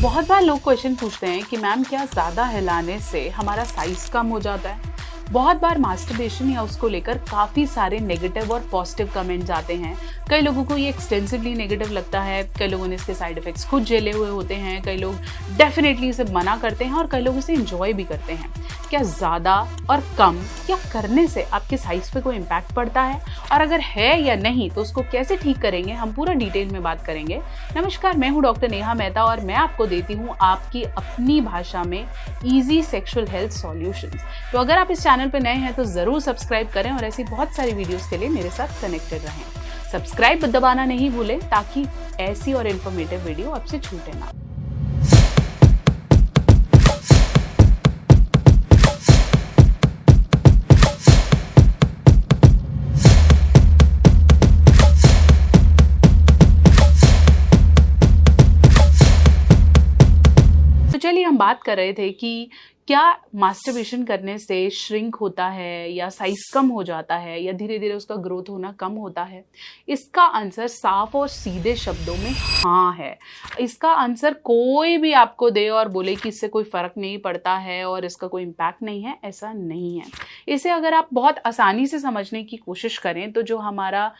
बहुत बार लोग क्वेश्चन पूछते हैं कि मैम क्या ज़्यादा हिलाने से हमारा साइज़ कम हो जाता है। बहुत बार मास्टरबेशन या उसको लेकर काफ़ी सारे नेगेटिव और पॉजिटिव कमेंट्स आते हैं। कई लोगों को ये एक्सटेंसिवली नेगेटिव लगता है, कई लोगों ने इसके साइड इफ़ेक्ट्स खुद झेले हुए होते हैं, कई लोग डेफिनेटली इसे मना करते हैं और कई लोग इसे इंजॉय भी करते हैं। क्या ज़्यादा और कम या करने से आपके साइज़ पे कोई इम्पैक्ट पड़ता है, और अगर है या नहीं तो उसको कैसे ठीक करेंगे, हम पूरा डिटेल में बात करेंगे। नमस्कार, मैं हूँ डॉक्टर नेहा मेहता और मैं आपको देती हूँ आपकी अपनी भाषा में ईजी सेक्सुअल हेल्थ सॉल्यूशंस। तो अगर आप इस चैनल पर नए हैं तो ज़रूर सब्सक्राइब करें और ऐसी बहुत सारी वीडियोस के लिए मेरे साथ कनेक्टेड रहें। सब्सक्राइब दबाना नहीं भूलें ताकि ऐसी और इन्फॉर्मेटिव वीडियो आपसे छूटे ना। तो चलिए हम बात कर रहे थे कि क्या मास्टरबेशन करने से श्रिंक होता है या साइज कम हो जाता है या धीरे धीरे उसका ग्रोथ होना कम होता है। इसका आंसर साफ और सीधे शब्दों में हाँ है। इसका आंसर कोई भी आपको दे और बोले कि इससे कोई फ़र्क नहीं पड़ता है और इसका कोई इम्पैक्ट नहीं है, ऐसा नहीं है। इसे अगर आप बहुत आसानी से समझने की कोशिश करें तो जो हमारा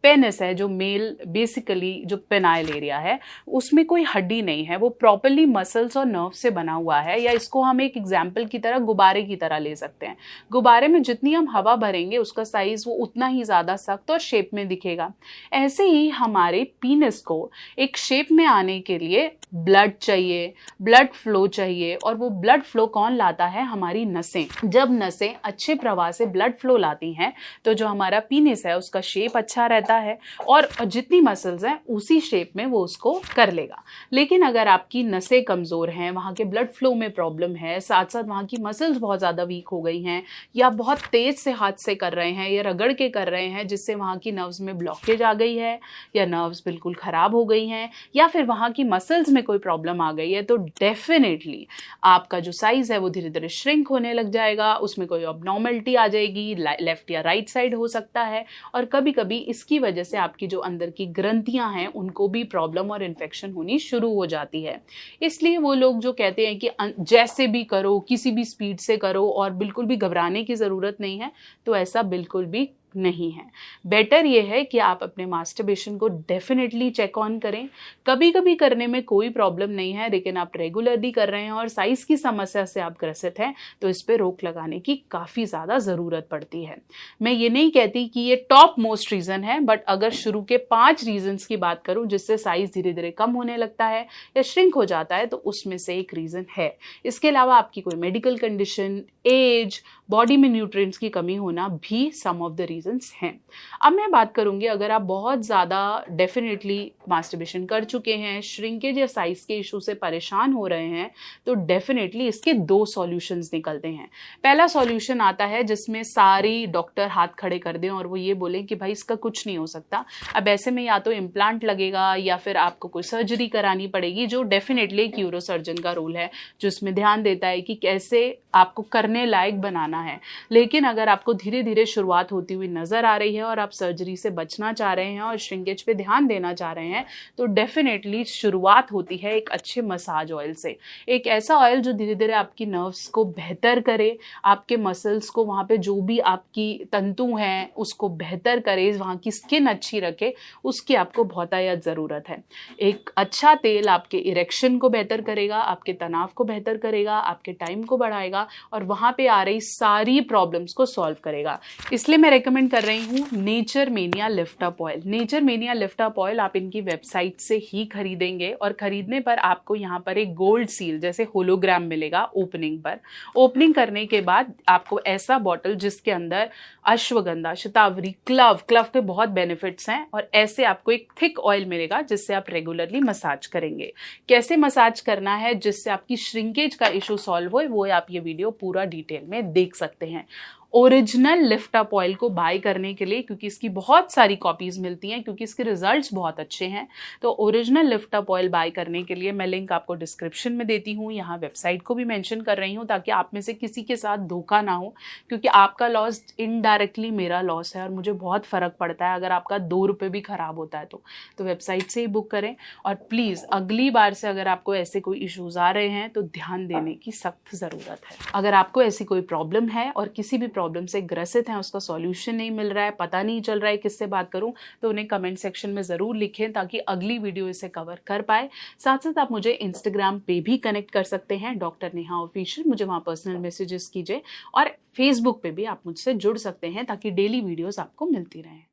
पेनिस है, जो मेल बेसिकली जो पेनाइल एरिया है, उसमें कोई हड्डी नहीं है, वो प्रॉपरली मसल्स और नर्व से बना हुआ है। या इसको हम एक एग्जाम्पल की तरह गुब्बारे की तरह ले सकते हैं। गुब्बारे में जितनी हम हवा भरेंगे उसका साइज वो उतना ही ज़्यादा सख्त और शेप में दिखेगा। ऐसे ही हमारे पीनिस को एक शेप में आने के लिए ब्लड चाहिए, ब्लड फ्लो चाहिए, और वो ब्लड फ्लो कौन लाता है? हमारी नसें। जब नसें अच्छे प्रवाह से ब्लड फ्लो लाती हैं तो जो हमारा पीनिस है उसका शेप अच्छा रहता है और जितनी मसल्स हैं उसी शेप में वो उसको कर लेगा। लेकिन अगर आपकी नसें कमज़ोर हैं, वहाँ के ब्लड फ्लो में प्रॉब्लम है, साथ साथ वहाँ की मसल्स बहुत ज़्यादा वीक हो गई हैं या बहुत तेज़ से हाथ से कर रहे हैं या रगड़ के कर रहे हैं, जिससे वहाँ की नर्व्स में ब्लॉकेज आ गई है या नर्व्स बिल्कुल ख़राब हो गई हैं या फिर वहाँ की मसल्स में कोई प्रॉब्लम आ गई है, तो डेफिनेटली आपका जो साइज़ है वो धीरे धीरे श्रिंक होने लग जाएगा। उसमें कोई अबनॉर्मलिटी आ जाएगी, लेफ्ट या राइट साइड हो सकता है, और कभी कभी इसकी वजह से आपकी जो अंदर की ग्रंथियां हैं उनको भी प्रॉब्लम और इन्फेक्शन होनी शुरू हो जाती है। इसलिए वो लोग जो कहते हैं कि जैसे भी करो, किसी भी स्पीड से करो और बिल्कुल भी घबराने की ज़रूरत नहीं है, तो ऐसा बिल्कुल भी नहीं है। बेटर ये है कि आप अपने मास्टरबेशन को डेफिनेटली चेक ऑन करें। कभी कभी करने में कोई प्रॉब्लम नहीं है, लेकिन आप रेगुलरली कर रहे हैं और साइज की समस्या से आप ग्रसित हैं तो इस पे रोक लगाने की काफ़ी ज़्यादा ज़रूरत पड़ती है। मैं ये नहीं कहती कि ये टॉप मोस्ट रीज़न है, बट अगर शुरू के 5 रीजन्स की बात करूँ जिससे साइज धीरे धीरे कम होने लगता है या श्रिंक हो जाता है, तो उसमें से एक रीज़न है। इसके अलावा आपकी कोई मेडिकल कंडीशन, एज, बॉडी में न्यूट्रिएंट्स की कमी होना भी सम ऑफ द रीजंस हैं। अब मैं बात करूंगी, अगर आप बहुत ज़्यादा डेफिनेटली मास्टरबेशन कर चुके हैं, श्रिंकेज या साइज के इशू से परेशान हो रहे हैं, तो डेफिनेटली इसके 2 सॉल्यूशंस निकलते हैं। पहला सॉल्यूशन आता है जिसमें सारी डॉक्टर हाथ खड़े कर दें और वो ये बोलें कि भाई इसका कुछ नहीं हो सकता। अब ऐसे में या तो इम्प्लांट लगेगा या फिर आपको कोई सर्जरी करानी पड़ेगी, जो डेफिनेटली एक यूरोसर्जन का रोल है, जो इसमें ध्यान देता है कि कैसे आपको करने लायक बनाना है। लेकिन अगर आपको धीरे धीरे शुरुआत होती हुई नजर आ रही है और आप सर्जरी से बचना चाह रहे हैं और श्रिंकेज पे ध्यान देना चाह रहे हैं, तो डेफिनेटली शुरुआत होती है एक अच्छे मसाज ऑयल से। एक ऐसा ऑयल जो धीरे धीरे आपकी नर्व्स को बेहतर करे, आपके मसल्स को, वहाँ पे जो भी आपकी तंतु हैं उसको बेहतर करे, वहाँ की स्किन अच्छी रखे, उसकी आपको बहुतायत ज़रूरत है। एक अच्छा तेल आपके इरेक्शन को बेहतर करेगा, आपके तनाव को बेहतर करेगा, आपके टाइम को बढ़ाएगा और वहाँ पे आ रही सारी प्रॉब्लम्स को सॉल्व करेगा। इसलिए मैं रेकमेंड कर रही हूँ nature mania lift up oil. Nature mania lift up oil आप इनकी वेबसाइट से ही खरीदेंगे और खरीदने पर आपको यहाँ पर एक गोल्ड सील जैसे होलोग्राम मिलेगा ओपनिंग पर। ओपनिंग करने के बाद आपको ऐसा बॉटल जिसके अंदर अश्वगंधा, शतावरी, क्लव के बहुत बेनिफिट्स हैं, और ऐसे आपको एक थिक ऑयल मिलेगा जिससे आप रेगुलरली मसाज करेंगे। कैसे मसाज करना है जिससे आपकी श्रिंकेज का इशू सॉल्व हो, वो आप ये वीडियो पूरा डिटेल में देख सकते हैं। ओरिजिनल लिफ्ट अप ऑयल को बाय करने के लिए, क्योंकि इसकी बहुत सारी कॉपीज मिलती हैं, क्योंकि इसके रिजल्ट्स बहुत अच्छे हैं। तो original lift up oil bye करने के लिए मैं लिंक आपको डिस्क्रिप्शन में देती हूँ, यहाँ वेबसाइट को भी मेंशन कर रही हूँ, ताकि आप में से किसी के साथ धोखा ना हो, क्योंकि आपका लॉस इनडायरेक्टली मेरा लॉस है और मुझे बहुत फर्क पड़ता है अगर आपका 2 रुपये भी खराब होता है तो वेबसाइट से ही बुक करें। और प्लीज़ अगली बार से अगर आपको ऐसे कोई इश्यूज आ रहे हैं तो ध्यान देने की सख्त ज़रूरत है। अगर आपको ऐसी कोई प्रॉब्लम है और किसी भी प्रॉब्लम से ग्रसित हैं, उसका सॉल्यूशन नहीं मिल रहा है, पता नहीं चल रहा है किससे बात करूं, तो उन्हें कमेंट सेक्शन में ज़रूर लिखें ताकि अगली वीडियो इसे कवर कर पाए। साथ साथ आप मुझे इंस्टाग्राम पे भी कनेक्ट कर सकते हैं, डॉक्टर नेहा ऑफिशियल, मुझे वहाँ पर्सनल मैसेजेस कीजिए, और फेसबुक पे भी आप मुझसे जुड़ सकते हैं ताकि डेली वीडियोस आपको मिलती रहें।